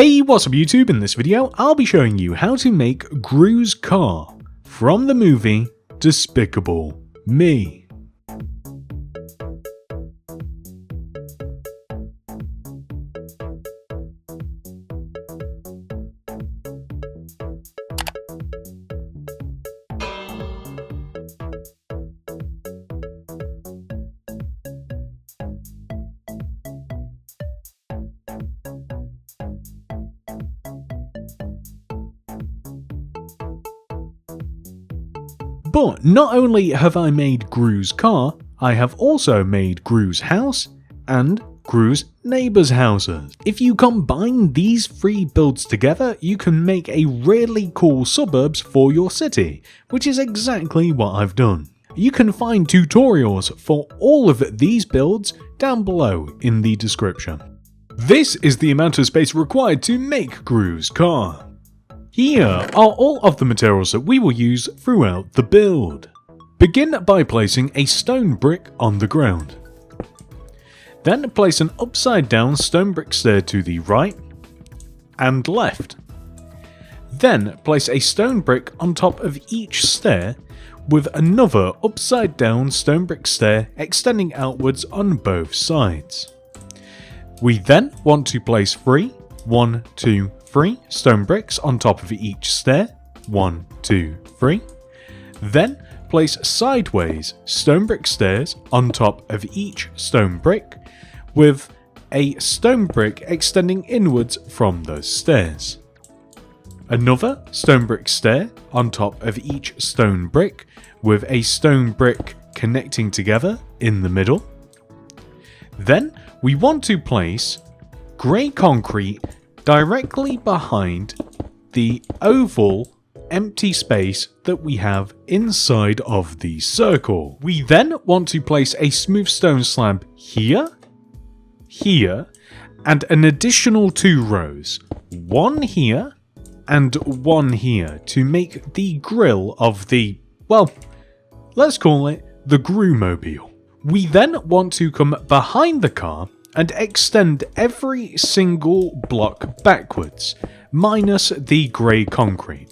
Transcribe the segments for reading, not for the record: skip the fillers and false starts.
Hey, what's up YouTube? In this video, I'll be showing you how to make Grus' car from the movie Despicable Me. But not only have I made Grus' car, I have also made Grus' house and Grus' neighbours' houses. If you combine these three builds together, you can make a really cool suburbs for your city, which is exactly what I've done. You can find tutorials for all of these builds down below in the description. This is the amount of space required to make Grus' car. Here are all of the materials that we will use throughout the build. Begin by placing a stone brick on the ground. Then place an upside down stone brick stair to the right and left. Then place a stone brick on top of each stair with another upside down stone brick stair extending outwards on both sides. We then want to place 3 stone bricks on top of each stair, 1, 2, 3. Then place sideways stone brick stairs on top of each stone brick with a stone brick extending inwards from those stairs. Another stone brick stair on top of each stone brick with a stone brick connecting together in the middle. Then we want to place grey concrete directly behind the oval empty space that we have inside of the circle. We then want to place a smooth stone slab here, here, and an additional 2 rows, 1 here and 1 here to make the grille of the, well, let's call it the Grumobile. We then want to come behind the car and extend every single block backwards, minus the grey concrete.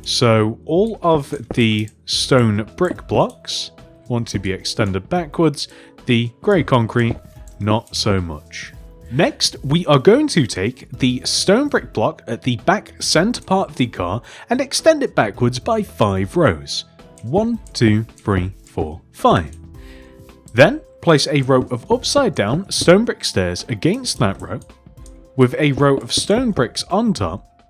So all of the stone brick blocks want to be extended backwards, the grey concrete not so much. Next, we are going to take the stone brick block at the back centre part of the car and extend it backwards by 5 rows. 1, 2, 3, 4, 5. Then place a row of upside down stone brick stairs against that row, with a row of stone bricks on top,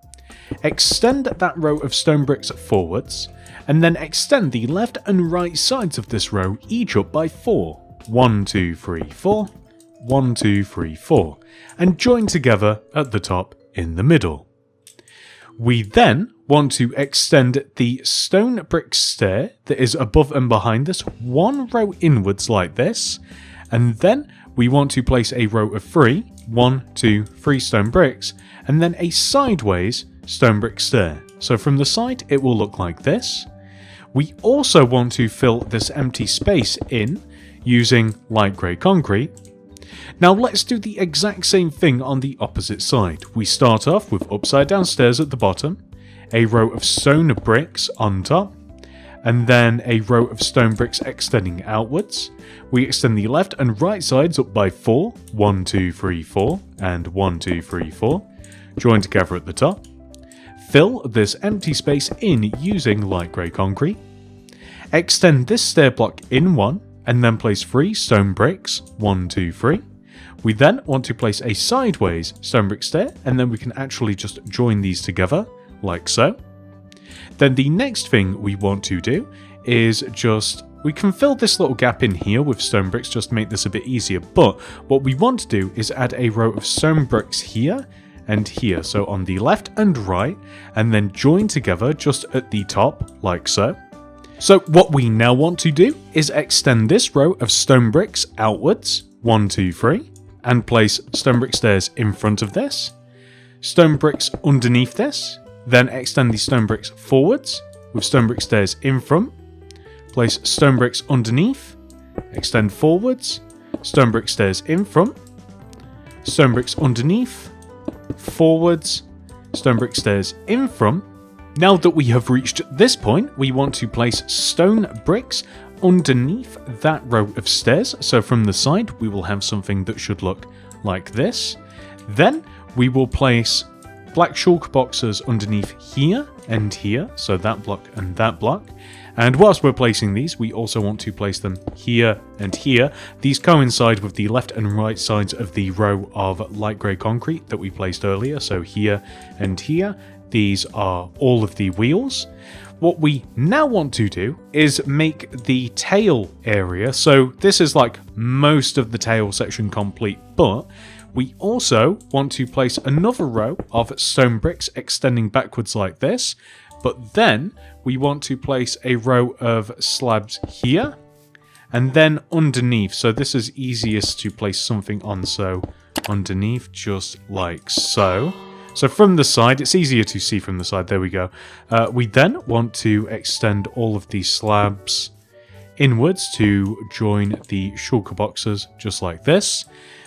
extend that row of stone bricks forwards, and then extend the left and right sides of this row each up by 4. 1, 2, 3, 4, 1, 2, 3, 4, and join together at the top in the middle. We then want to extend the stone brick stair that is above and behind this 1 row inwards like this, and then we want to place a row of 1, 2, 3 stone bricks, and then a sideways stone brick stair. So from the side it will look like this. We also want to fill this empty space in using light grey concrete. Now let's do the exact same thing on the opposite side. We start off with upside down stairs at the bottom, a row of stone bricks on top, and then a row of stone bricks extending outwards. We extend the left and right sides up by 4, 1, 2, 3, 4, and 1, 2, 3, 4, join together at the top. Fill this empty space in using light grey concrete. Extend this stair block in 1, and then place 3 stone bricks, 1, 2, 3. We then want to place a sideways stone brick stair, and then we can actually just join these together, like so. Then the next thing we want to do is we can fill this little gap in here with stone bricks just to make this a bit easier, but what we want to do is add a row of stone bricks here and here, so on the left and right, and then join together just at the top, like so. So what we now want to do is extend this row of stone bricks outwards, 1, 2, 3, and place stone brick stairs in front of this, stone bricks underneath this, then extend the stone bricks forwards with stone brick stairs in front, place stone bricks underneath, extend forwards, stone brick stairs in front, stone bricks underneath, forwards, stone brick stairs in front. Now that we have reached this point, we want to place stone bricks underneath that row of stairs. So from the side, we will have something that should look like this. Then we will place black shulker boxes underneath here and here, so that block and that block. And whilst we're placing these, we also want to place them here and here. These coincide with the left and right sides of the row of light grey concrete that we placed earlier, so here and here. These are all of the wheels. What we now want to do is make the tail area, so this is like most of the tail section complete, but we also want to place another row of stone bricks extending backwards like this, but then we want to place a row of slabs here, and then underneath, so this is easiest to place something on, so underneath just like so. So from the side, it's easier to see from the side, there we go. We then want to extend all of these slabs inwards to join the shulker boxes, just like this.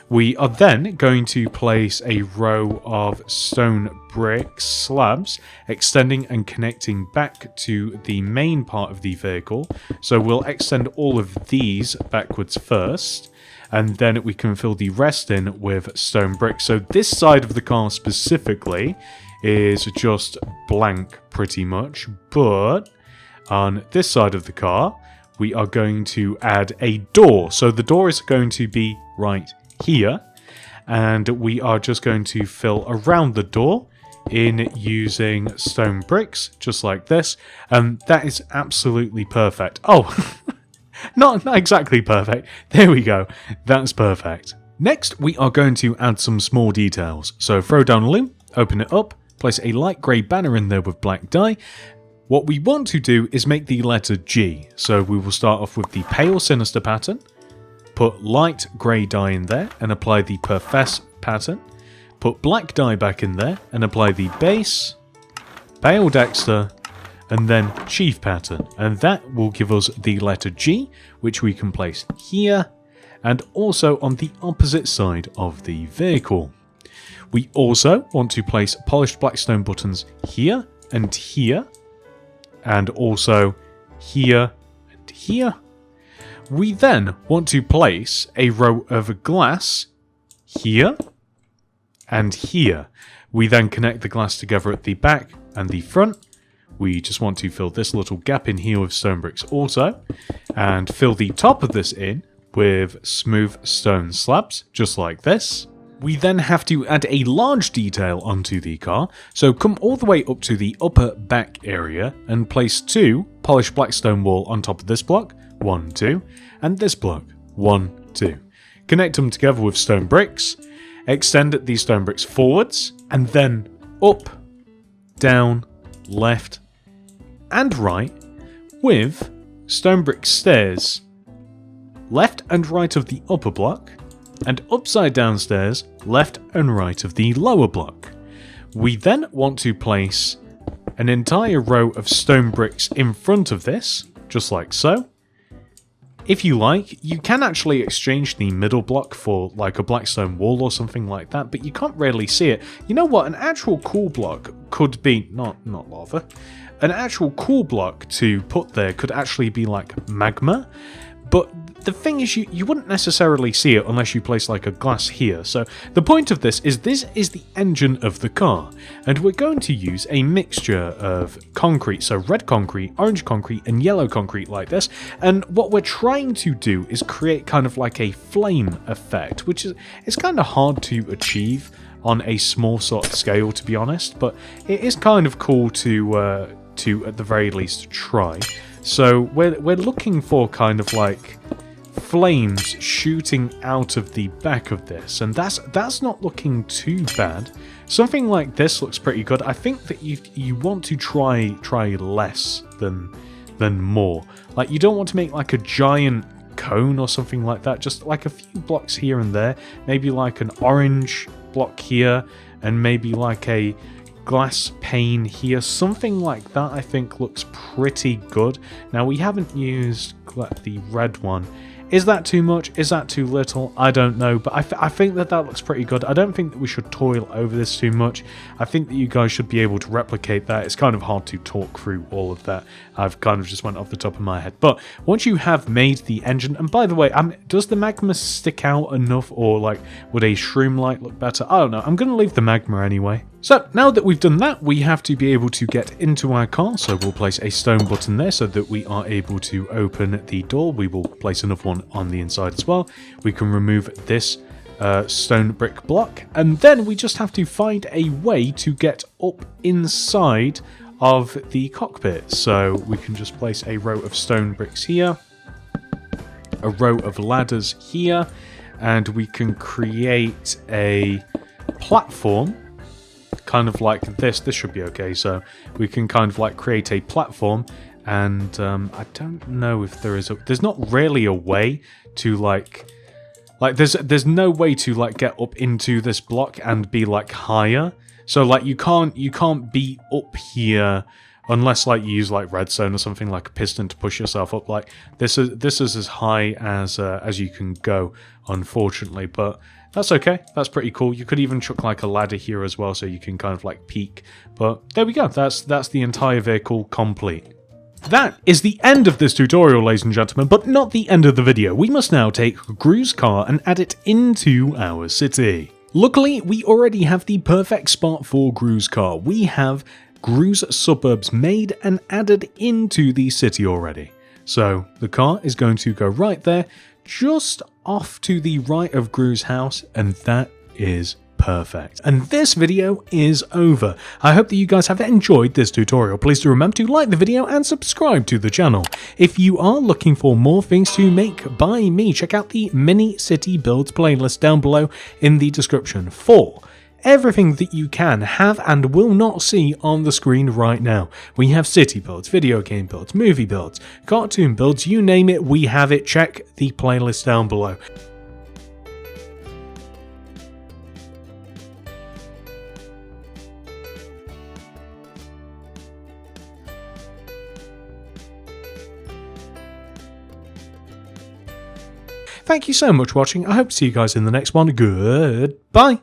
We are then going to place a row of stone brick slabs extending and connecting back to the main part of the vehicle. So we'll extend all of these backwards first, and then we can fill the rest in with stone bricks. So this side of the car specifically is just blank pretty much, but on this side of the car we are going to add a door. So the door is going to be right here, and we are just going to fill around the door in using stone bricks, just like this, and that is absolutely perfect. Oh, not exactly perfect. There we go. That's perfect. Next, we are going to add some small details. So throw down a loom, open it up, place a light grey banner in there with black dye. What we want to do is make the letter G. So we will start off with the pale sinister pattern, put light grey dye in there and apply the profess pattern, put black dye back in there and apply the base, pale Dexter, and then chief pattern, and that will give us the letter G, which we can place here and also on the opposite side of the vehicle. We also want to place polished black stone buttons here and here, and also here and here. We then want to place a row of glass here and here. We then connect the glass together at the back and the front. We just want to fill this little gap in here with stone bricks also, and fill the top of this in with smooth stone slabs, just like this. We then have to add a large detail onto the car, so come all the way up to the upper back area and place 2 polished black stone wool on top of this block, 1, 2, and this block, 1, 2. Connect them together with stone bricks, extend these stone bricks forwards, and then up, down, left, and right with stone brick stairs, left and right of the upper block, and upside down stairs, left and right of the lower block. We then want to place an entire row of stone bricks in front of this, just like so. If you like, you can actually exchange the middle block for like a black stone wall or something like that, but you can't really see it. You know what, an actual cool block could be, not lava, an actual cool block to put there could actually be like magma, but the thing is, you wouldn't necessarily see it unless you place like a glass here. So the point of this is the engine of the car, and we're going to use a mixture of concrete, so red concrete, orange concrete, and yellow concrete like this. And what we're trying to do is create kind of like a flame effect, which is it's kind of hard to achieve on a small sort of scale, to be honest, but it is kind of cool to at the very least try. So we're looking for kind of like flames shooting out of the back of this, and that's not looking too bad. Something like this looks pretty good. I think that you want to try less than more. Like, you don't want to make like a giant cone or something like that, just like a few blocks here and there, maybe like an orange block here and maybe like a glass pane here, something like that. I think looks pretty good. Now, we haven't used the red one Is that too much? Is that too little? I don't know, but I think that looks pretty good. I don't think that we should toil over this too much. I think that you guys should be able to replicate that. It's kind of hard to talk through all of that. I've kind of just went off the top of my head. But once you have made the engine, and by the way, does the magma stick out enough, or like would a shroom light look better? I don't know. I'm going to leave the magma anyway. So now that we've done that, we have to be able to get into our car. So we'll place a stone button there so that we are able to open the door. We will place another one on the inside as well. We can remove this stone brick block, and then we just have to find a way to get up inside of the cockpit. So we can just place a row of stone bricks here, a row of ladders here, and we can create a platform kind of like this. This should be okay. So we can kind of like create a platform, and I don't know if there's not really a way to like there's no way to like get up into this block and be like higher. So like you can't be up here unless like you use like redstone or something, like a piston to push yourself up. Like this is as high as you can go, unfortunately, but that's okay. That's pretty cool. You could even chuck like a ladder here as well, so you can kind of like peek. But there we go. That's the entire vehicle complete. That is the end of this tutorial, ladies and gentlemen, but not the end of the video. We must now take Grus' car and add it into our city. Luckily, we already have the perfect spot for Grus' car. We have Grus suburbs made and added into the city already. So the car is going to go right there, just off to the right of Grus' house, and that is perfect. And this video is over. I hope that you guys have enjoyed this tutorial. Please do remember to like the video and subscribe to the channel. If you are looking for more things to make by me, check out the mini city builds playlist down below in the description for everything that you can have and will not see on the screen right now. We have city builds, video game builds, movie builds, cartoon builds, you name it, we have it. Check the playlist down below. Thank you so much for watching. I hope to see you guys in the next one. Goodbye.